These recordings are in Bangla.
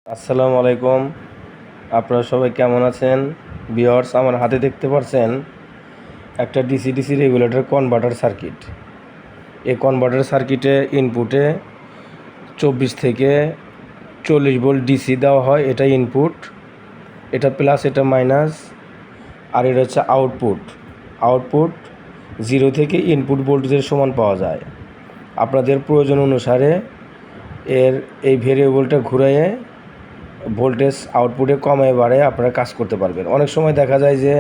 আসসালামু আলাইকুম। আপনারা সবাই কেমন আছেন? ভিউয়ার্স, আমার হাতে দেখতে পাচ্ছেন একটা ডিসি রেগুলেটর কনভার্টার সার্কিট। এই কনভার্টার সার্কিটে ইনপুটে 24 থেকে 40 ভোল্ট ডিসি দেওয়া হয়, এটা ইনপুট, এটা প্লাস, এটা মাইনাস, আর এটা হচ্ছে আউটপুট। আউটপুট 0 থেকে ইনপুট ভোল্টেজের সমান পাওয়া যায়। আপনাদের প্রয়োজন অনুসারে এই ভেরিয়েবলটা ঘুরিয়ে ভোল্টেজ আউটপুটে কমায় বাড়ায় আপনারা কাজ করতে পারবেন। অনেক সময় দেখা যায় যে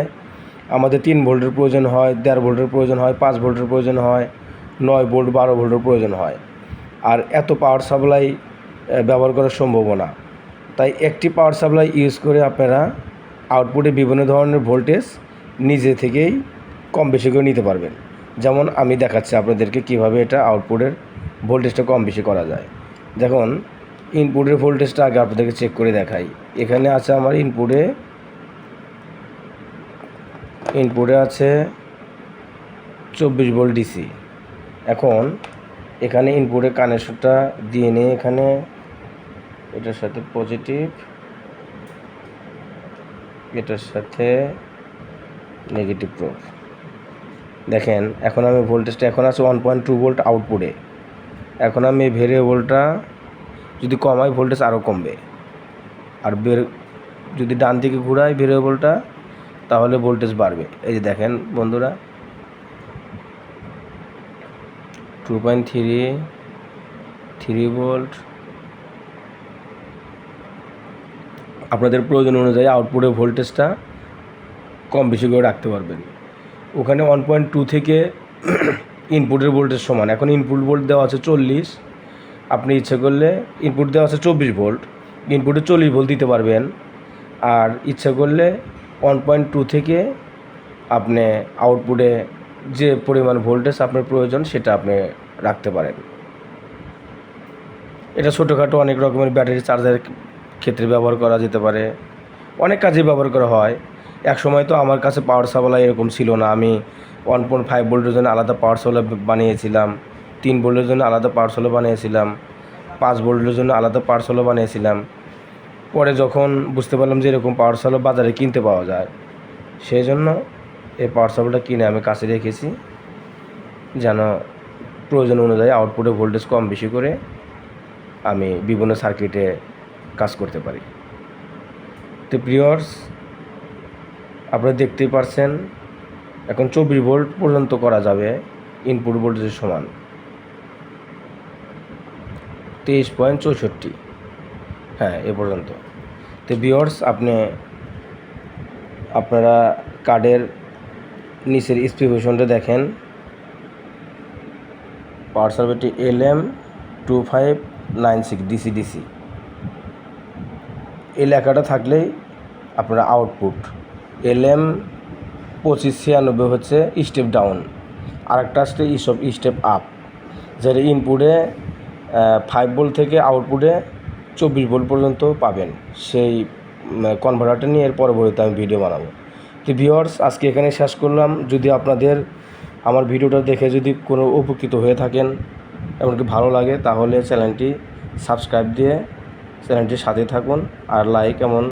আমাদের 3 ভোল্টের প্রয়োজন হয়, 1.5 ভোল্টের প্রয়োজন হয়, 5 ভোল্টের প্রয়োজন হয়, 9 ভোল্ট 12 ভোল্টের প্রয়োজন হয়, আর এত পাওয়ার সাপ্লাই ব্যবহার করা সম্ভব না। তাই একটি পাওয়ার সাপ্লাই ইউজ করে আপনারা আউটপুটে বিভিন্ন ধরনের ভোল্টেজ নিজে থেকেই কম বেশি করে নিতে পারবেন। যেমন আমি দেখাচ্ছি আপনাদেরকে কীভাবে এটা আউটপুটের ভোল্টেজটা কম বেশি করা যায়। দেখুন, ইনপুটের ভোল্টেজটা আগে আপনাদেরকে চেক করে দেখাই। এখানে আছে আমার ইনপুটে আছে 24 ভোল্ট ডিসি। এখন এখানে ইনপুটের কানেকশনটা দিয়ে নিয়ে এখানে এটার সাথে পজিটিভ, এটার সাথে নেগেটিভ প্রুফ। দেখেন, এখন আমি ভোল্টেজটা এখন আছে 1.2 ভোল্ট আউটপুটে। এখন আমি এই ভেরিয়েবলটা যদি কমাই ভোল্টেজ আরও কমবে, আর যদি ডান দিকে ঘুরাই ভেরিয়েবলটা তাহলে ভোল্টেজ বাড়বে। এই যে দেখেন বন্ধুরা, 2.3 ভোল্ট। আপনাদের প্রয়োজন অনুযায়ী আউটপুটের ভোল্টেজটা কম বেশি করে রাখতে পারবেন। ওখানে 1.2 থেকে ইনপুটের ভোল্টেজ সমান। এখন ইনপুট ভোল্ট দেওয়া আছে 40, আপনি ইচ্ছে করলে ইনপুট দেওয়া আছে 24 ভোল্ট, ইনপুটে 40 ভোল্ট দিতে পারবেন। আর ইচ্ছা করলে 1.2 থেকে আপনি আউটপুটে যে পরিমাণ ভোল্টেজ আপনার প্রয়োজন সেটা আপনি রাখতে পারেন। এটা ছোটোখাটো অনেক রকমের ব্যাটারি চার্জারের ক্ষেত্রে ব্যবহার করা যেতে পারে, অনেক কাজে ব্যবহার করা হয়। এক সময় তো আমার কাছে পাওয়ার সাপ্লাই এরকম ছিল না, আমি 1.5 ভোল্টের জন্য আলাদা পাওয়ার সাপ্লাই বানিয়েছিলাম, 3 ভোল্টের জন্য আলাদা পাওয়ার সাপ্লাই বানিয়েছিলাম, 5 ভোল্টের জন্য আলাদা পাওয়ার সাপ্লাই বানিয়েছিলাম। পরে যখন বুঝতে পারলাম যে এরকম পাওয়ার সাপ্লাই বাজারে কিনতে পাওয়া যায়, সেই জন্য এই পাওয়ার সাপ্লাইটা কিনে আমি কাছে রেখেছি, যেন প্রয়োজন অনুযায়ী আউটপুটে ভোল্টেজ কম বেশি করে আমি বিভিন্ন সার্কিটে কাজ করতে পারি। তো ভিউয়ার্স, আপনারা দেখতেই পারছেন এখন 24 ভোল্ট পর্যন্ত করা যাবে ইনপুট ভোল্টেজের সমান 23.64, হ্যাঁ এ পর্যন্ত। তো ভিউয়ার্স, আপনারা কার্ডের নিচের স্পেসিফিকেশনটা দেখেন, পাওয়ার সাপ্লাইটি LM2596 ডিসি। এই লেখাটা থাকলেই আপনারা আউটপুট, LM2596 হচ্ছে স্টেপ ডাউন, আরেকটা আসলে স্টেপ আপ, যেটা ইনপুটে 5 ভোল্ট থেকে আউটপুটে 24 ভোল্ট পর্যন্ত পাবেন। সেই কনভার্টারটা নিয়ে এর পরবর্তীতে আমি ভিডিও বানাবো। তো ভিউয়ার্স, আজকে এখানে শেষ করলাম। যদি আপনাদের আমার ভিডিওটা দেখে যদি কোনো উপকৃত হয়ে থাকেন, এমনকি ভালো লাগে, তাহলে চ্যানেলটি সাবস্ক্রাইব দিয়ে চ্যানেলটির সাথে থাকুন, আর লাইক এমন